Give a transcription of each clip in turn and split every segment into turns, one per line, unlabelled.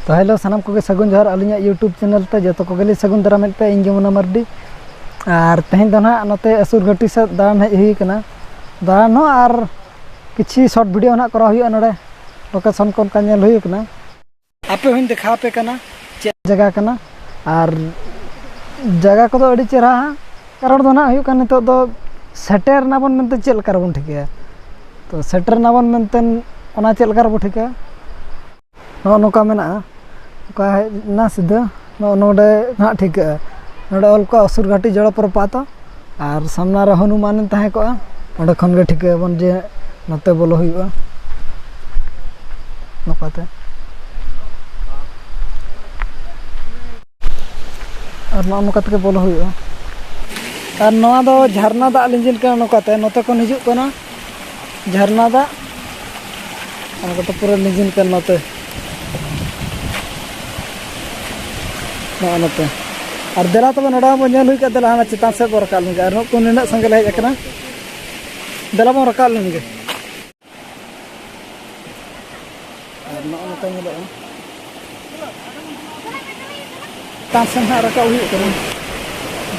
तो हेलो सानाम को सगुन जोहार अलिया यूट्यूब चैनल पे जो को सगुन दाराम पे इन मुना मार्डी और तेहन दो ना नोते असुर घाटी से दान हज होना दान और किसी शॉर्ट वीडियो ना करा हुआ नोडे लोकेशन को होना आपे हूँ देखा पे चे जगह कना और जगह को अड़ी चेहरा कारण दो ना नितो दो सेटर नाबन मनते चेल कर बन ठिक तो सेटर नाबन मनते ओना चेल कर बो ठिक नोका मेना ना सीधा नोडे ना ठीक नोडे ऑल को असुर घाटी जलप्रपात और सामना रे हनुमान तहे को ओंडे खन गे ठीक बन जे नते बोलो हुआ नोकाते और नोकाते के बोलो हुआ और नोआ दो झरना दा लिंजिन का नोकाते नोते को हिजुक कना झरना दा और तो पूरा लिंजिन का नोते नोते और देला तब नोडा बो नेल हुई का देला हाना चितान से बो रकाल लगे और को निना संगे हेज अकना देला बो रकाल लगे और नोते नेलो तासन हा रकाल हुई कना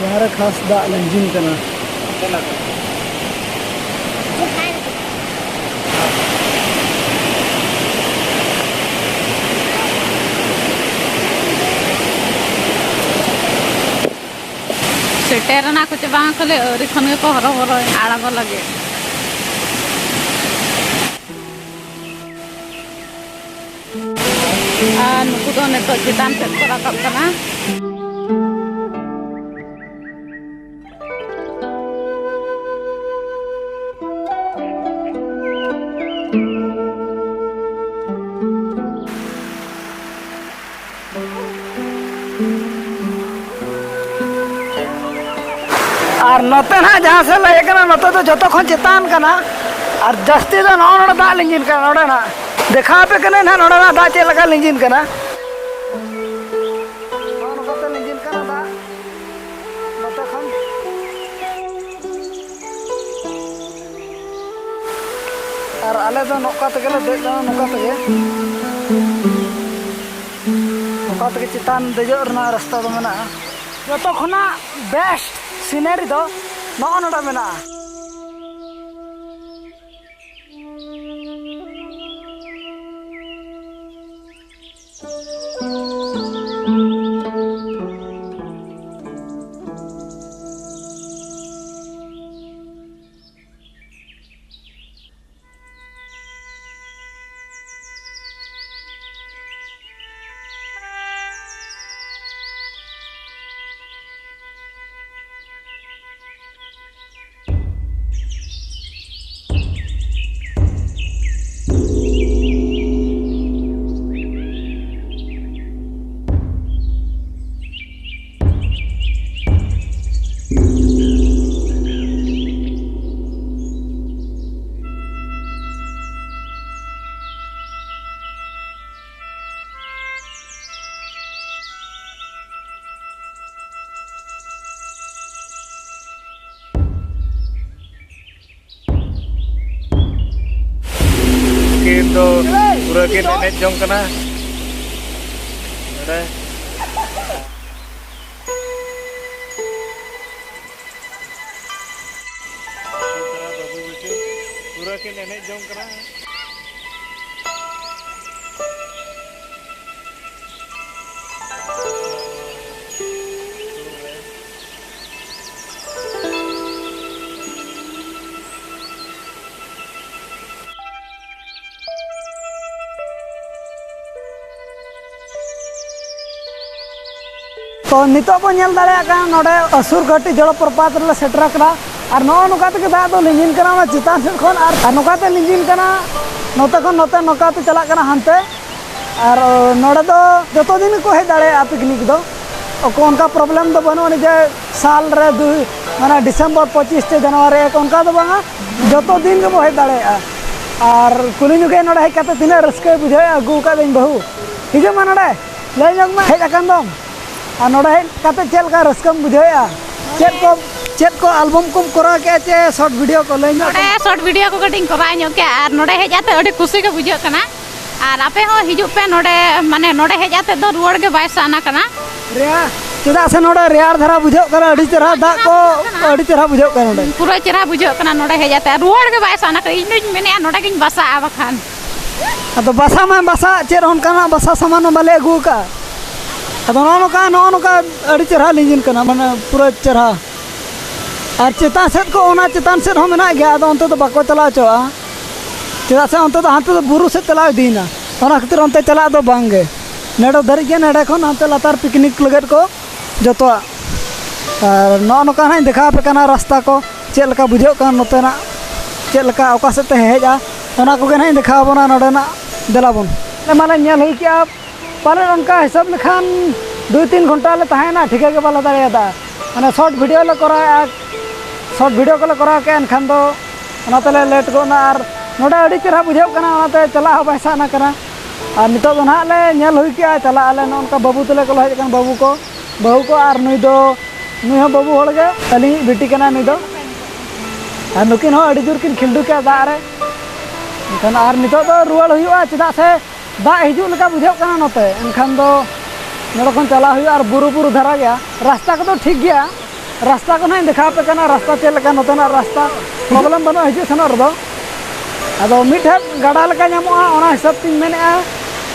जहां रे खास दा लिंजिन कना
सेटेरना कुछ बांग खले अरी खन को हरो हरो आड़ागो लगे नुकु दो ने तो चितान से को राकब कना
और नोते ना जहाँ से लगे कना नोते तो जतो खन चितान कना और जस्ती तो नोड़ा दा लिंजिन कना नोड़ा ना देखा पे कने ना नोड़ा ना दा चे लगा लिंजिन कना नोते लिंजिन कना दा नोते खन और आले तो नोका ते गेले देख ना नोका ते चितान देजो रना रास्ता तो मेना जतो खना बेस्ट सीनरी दो नोड़ा मेना
तो पूरा के नेट जोंग कना अरे बाबू बेटे पूरा के नेट जोंग कना तो नितो बो नेल दाड़े नोडे असुर घाटी जलप्रपात रे सेटर करा और नोका ते दा दो लिंजिन कना चितान से खन और नोका ते लिंजिन कना नोते खन नोते नोका ते चला कना हानते और नोडे दो जतो दिन को हे दाड़े पिकनिक दो को उनका प्रॉब्लम दो बनो जे साल रे दु माने दिसंबर 25 ते जनवरी एक उनका दो बांगा जतो दिन के बो हे दाड़े और कुलिनु के नोडे हे कते तिना रस्के बुझे अगु का दिन बहु हिजो मा नोडे ले जग मा हे अकन दम और नोडे कते चेल का रस्कम बुझाया चेक को एल्बम को करा के चे शॉर्ट वीडियो को ले
नोडे शॉर्ट वीडियो को कटिंग करा नो के और नोडे हे जाते अडी खुशी के बुझो कना और आपे हो हिजुग पे नोडे माने नोडे हेज आते दो रुआड़ के बाय साना कना
रेया चेदा से नोडे रेयार धरा बुझो करा अड़ी चेहरा दा को अड़ी चेहरा बुझो करा नोडे
पूरा चेहरा बुझो कना नोडे हेज आते रुआड़ के बाय साना कर इन मेने नोडे किन बसा आबखान
अतो बसा में बसा चेर होनकाना बसा सामान बाले अगू का अतो नोका अड़ी चेहरा लिंजिन कना माने पूरा चेहरा और चेतान सेद को ओना चेतान सेद हो मेना गया अदो अंत तो बाको चला चोआ चेदा से अंत तो हाथ तो बुरु से चला दीना ओना खातिर अंत चला दो बांगे नेडो दरी के नेडे खन अंत लातार पिकनिक लगत को जतो और नोका ना देखा पे कना रास्ता को चेल का बुझो का नोतेना चेल का ओका से हेजा ओना को ना देखा बना नोडेना देलाबन माने नेल हुई कि पाले उनका हिसाब लेखान 2-3 घंटा ले तहेना ठीक है के बाला दाड़ेदा माने शॉर्ट वीडियो ले करा शॉर्ट वीडियो को करा के एनखान दो ओनाते लेट गोना और नोडे अड़ी चेहरा बुझो कना ओनाते चला बैसा ना करा और नितो दो ना ले नेल हुई कि चला आले नोनका बाबू तले को हेज कन बाबू को और नुई हो बाबू होड़ गे अली बेटी कना नुई दो और नुकिन हो अड़ी जोर किन खिलडू के दा रे एनखान और नितो दो रुआड़ हुआ चेदा से दा हिजू लका बुझो कना नोते एनखान दो नोडे खन चला हुआ और बुरु धरा गया रास्ता को तो ठीक गया रास्ता को ना देखा पे कना रास्ता चेल लका नोतेना रास्ता प्रॉब्लम बनो हिजू सनो रदो अदो मिठे गाड़ा लका नामोआ ओना हिसाब तीन मेनेआ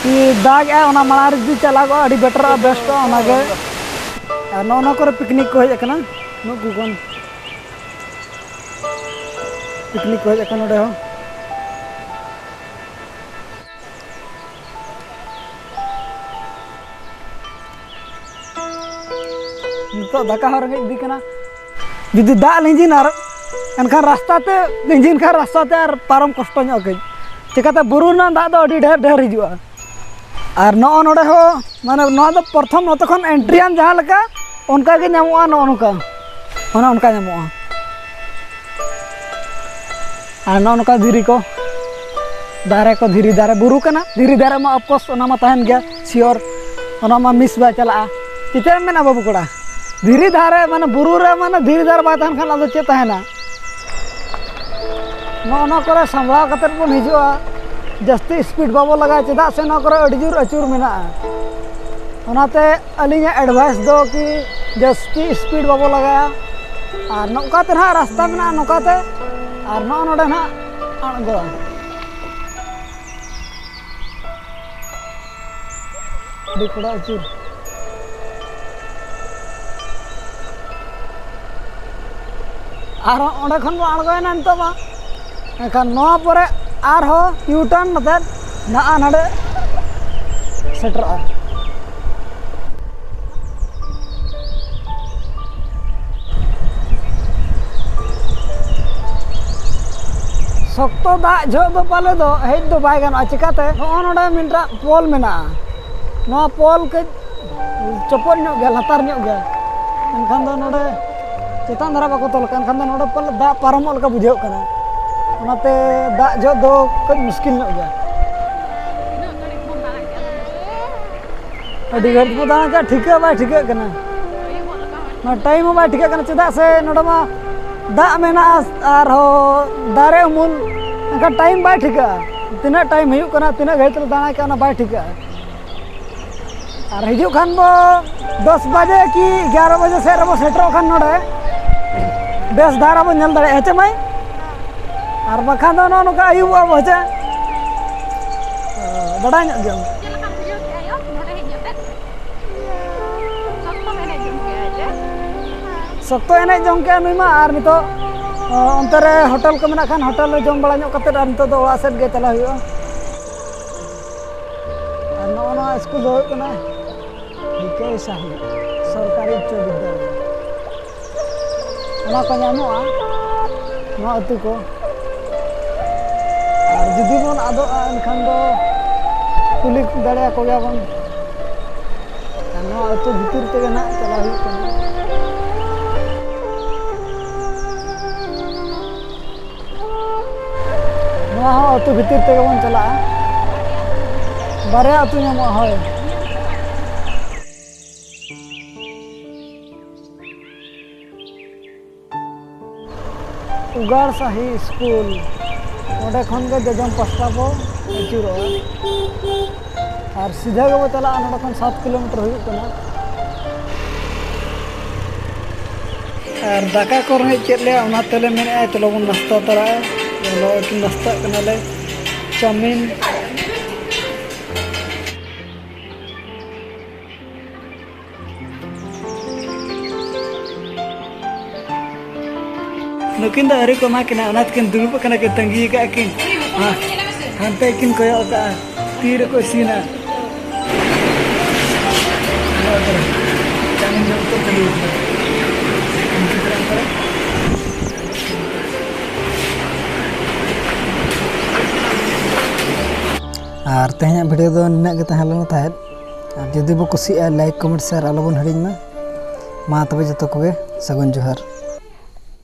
कि दाग ए ओना माड़ा रे चला गो अड़ी बेटर बेस्ट ओना गे नो करे पिकनिक को हेज कना नो गुगन पिकनिक को हेज कना नोडे हो तो दाका हो रंगे इदी कना जुदी दा लिंजिन और एनखान रास्ता ते लिंजिन खा रास्ता ते और पारम कष्ट ᱧᱚᱜ गई चिकाते बुरु ना दा दो अड़ी ढेर हिजुआ और नो नोडे हो माने नो दो प्रथम नोते खन एंट्रियाम जहां लका उनका के नामोआ नो उनका ओना उनका नामोआ और नो उनका धीरी को दारे को धीरी दारे बुरु कना धीरी दारे मा ऑफ कोर्स ओना मा तहन गया सियोर ओना मा मिस बा चला चिते मेना बाबू कोड़ा धीरी धारे माने बुरु रे माने धीरी धार बा तहन खान आदो चे तहना नो करे संभाव कतर बन हिजुआ जस्ती स्पीड बाबो लगा चेदा से नो करे अड़ी जोर अचूर मेना ओनाते अलिया एडवाइस दो कि जस्ती स्पीड बाबो लगा और नोकाते ना रास्ता मेना नोकाते और नो नोडे ना आणगो दिखड़ा अचूर और ओंडे खन बो आणगोयना नितो बा एनखान नोआ परे आर हो यू टर्न नते ना नाडे सेटरा सख्तो दा जो दो पाले दो हेज दो बाय गान चिकाते नो नोडे मिनटा पोल मेना नो पोल के चपोर ᱧᱚᱜ गे लातार ᱧᱚᱜ गे एनखान दो नोडे चेतान धारा बाको तोल कान खान दो नोडे पल दा पारमोल का बुझाव कना ओनाते दा जो दो कई मुश्किल ᱧᱚᱜ गया अड़ी घड़ी को दाना का ठीक है बाय ठीक है कना ना टाइम बाय ठीक है कना चेदा से नोडे मा दा मेना और हो दारे उमुल का टाइम बाय ठीक है तिना टाइम हियु कना तिना घड़ी तल दाना का ना बाय ठीक है और हिजु खान बो 10 बजे की 11 बजे से रबो सेटरो खान नोडे बेस धारा बो नेल दाड़े हेचे माई और बखान दो नो का आयु बो हेचे बड़ा ᱧᱚᱜ गया सख्तो एने जम के नुई मा और नितो अंतर रे होटल को मेना खान होटल रे जम बड़ा ᱧᱚᱜ कते और नितो दो ओड़ा सेट गे चला हुआ और नो स्कूल दो कना के साही सरकारी उच्च विद्यालय ओना को नामोआ नो अतु को और जुदी बन आदो एनखान दो कुली दाड़े को गया बन नो अतु भितर ते ना चला हुई कना नो अतु भितर ते बन चला बारे अतु नामो होय उगाड़ शाही स्कूल ᱚᱸᱰᱮ ᱠᱷᱚᱱ ᱜᱮ ᱡᱚᱡᱚᱢ ᱯᱟᱥᱴᱟ ᱵᱚ ᱟᱹᱪᱩᱨᱚᱜᱼᱟ ᱟᱨ ᱥᱤᱫᱷᱟᱹ ᱜᱮᱵᱚ ᱪᱟᱞᱟᱜᱼᱟ ᱱᱚᱰᱮ ᱠᱷᱚᱱ 7 ᱠᱤᱞᱳᱢᱤᱴᱟর ᱦᱩᱭᱩᱜ ᱠᱟᱱᱟ ᱟᱨ ᱫᱟᱠᱟ ᱠᱚ ᱨᱮᱸᱜᱮᱡ ᱪᱮᱫ ᱞᱮᱭᱟ ᱚᱱᱟ ᱛᱮᱞᱮ ᱢᱮᱱᱮᱜᱼᱟ ᱪᱚᱞᱚ ᱵᱚᱱ ᱱᱟᱥᱛᱟ ᱛᱟᱨᱟᱜᱼᱟ ᱪᱚᱞᱚ ᱮᱠᱴᱩ ᱱᱟᱥᱛᱟᱜ ᱠᱟᱱᱟᱞᱮ ᱪᱟᱣᱢᱤᱱ नुकिन ᱫᱚ ᱟᱹᱣᱨᱤ ᱠᱚ ᱮᱢᱟ ᱠᱤᱱᱟ ᱚᱱᱟ ᱛᱮᱠᱤᱱ ᱫᱩᱲᱩᱵ ᱟᱠᱟᱱᱟ ᱠᱤᱱ ᱛᱟᱺᱜᱤ ᱟᱠᱟᱫ ᱠᱤᱱ ᱦᱟᱱᱛᱮ ᱠᱤᱱ ᱠᱚᱭᱚᱜ ᱟᱠᱟᱫᱼᱟ ᱛᱤ ᱨᱮᱠᱚ ᱤᱥᱤᱱᱟ ᱪᱟᱣᱢᱤᱱ ᱡᱚᱢ ᱠᱚ ᱪᱟᱹᱞᱩ ᱟᱨ ᱛᱮᱦᱮᱧᱟᱜ ᱵᱷᱤᱰᱤᱭᱳ ᱫᱚ ᱱᱤᱱᱟᱹᱜ ᱜᱮ ᱛᱟᱦᱮᱸ ᱞᱮᱱᱟ ᱛᱟᱦᱮᱸᱫ ᱟᱨ ᱡᱩᱫᱤ ᱵᱚ ᱠᱩᱥᱤᱭᱟᱜᱼᱟ ᱞᱟᱭᱤᱠ ᱠᱚᱢᱮᱱᱴ ᱥᱮᱭᱟᱨ ᱟᱞᱚᱵᱚᱱ ᱦᱤᱲᱤᱧ ᱢᱟ ᱢᱟ ᱛᱚᱵᱮ ᱡᱚᱛᱚ ᱠᱚᱜᱮ ᱥᱟᱹᱜᱩᱱ ᱡᱚᱦᱟᱨ